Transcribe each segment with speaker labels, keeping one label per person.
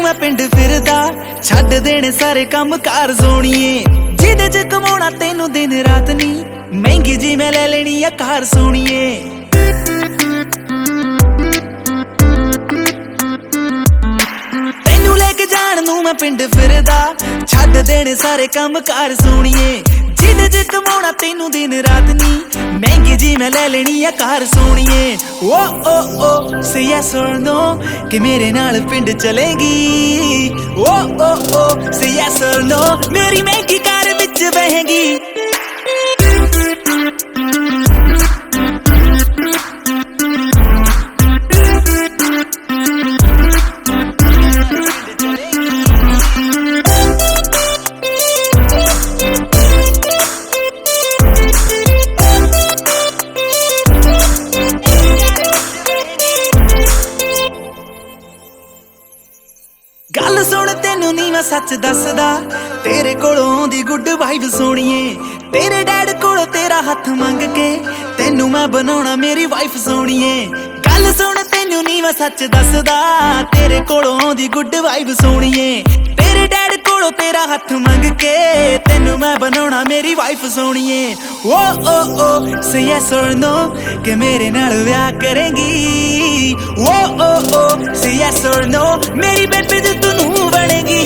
Speaker 1: मैं पिंड फिरदा छड्ड देने सारे काम कार सोणीए जिदे च कमाउणा तैनू दिन रात नी महंगी जी मैं ले लेनी आ कार सोणीए तैनू लेके जाण नू मैं पिंड फिरदा छड्ड देने सारे काम कार सोणीए जिदे च कमाउणा तैनू दिन रात नी महंगी जी मैं ले लेनी आ कार सोणीए ओ से यस और नो कि मेरे नाल पिंड चलेगी ओ से यस और नो मेरी महंगी कार विच बहेगी गल सुन तेनू नी मैं सच दसदा तेरे कोलों आउंदी गुड वाइब सोणीए तेरे डैड कोलों तेरा हथ मंग के तेनू मैं बनाउणा मेरी वाइफ सोणीए गल सुन तेनू नी मैं सच दसदा तेरे कोलों आउंदी गुड वाइब सोणीए तेरे डैड कोलों तेरा हथ मंग के तेनू मैं बनाउणा मेरी वाइफ सोणीए ओ से यस और नो कि मेरे नाल ब्याह करेंगी ओ से यस और नो मेरी बेबी तू नू बनेगी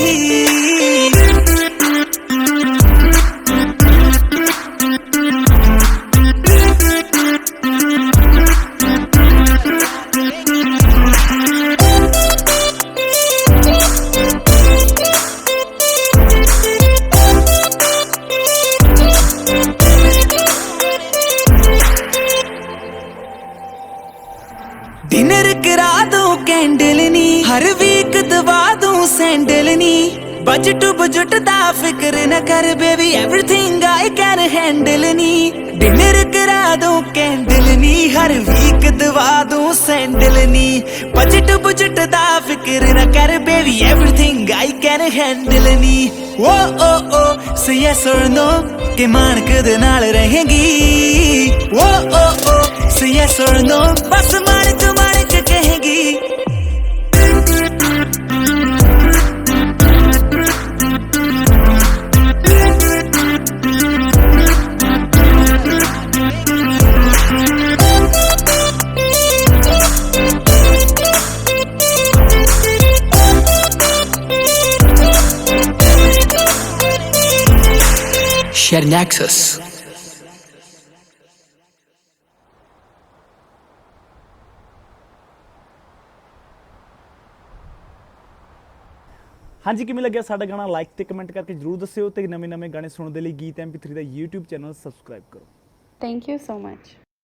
Speaker 1: डिनर करा दूं कैंडल नी हर वीक दवा दूं सैंडल नी बजट बुजट दा फिक्र न कर baby everything I can handle knee dinner करा दूं कैंडल नी हर वीक दवा दूं सैंडल नी बजट बुजट दा फिक्र न कर baby everything I can handle नी ओ से यस और नो कि मानक दे नाल रहेंगी ओ से यस और नो बस मानक मानक कहेगी
Speaker 2: Share Nexus.
Speaker 3: ਹਾਂਜੀ ਕਿਵੇਂ ਲੱਗਿਆ ਸਾਡਾ ਗਾਣਾ ਲਾਈਕ ਤੇ ਕਮੈਂਟ ਕਰਕੇ ਜਰੂਰ ਦੱਸਿਓ ਤੇ ਨਵੇਂ-ਨਵੇਂ ਗਾਣੇ ਸੁਣਨ ਦੇ ਲਈ ਗੀਤ MP3 ਦਾ YouTube ਚੈਨਲ ਸਬਸਕ੍ਰਾਈਬ ਕਰੋ।
Speaker 4: Thank you so much.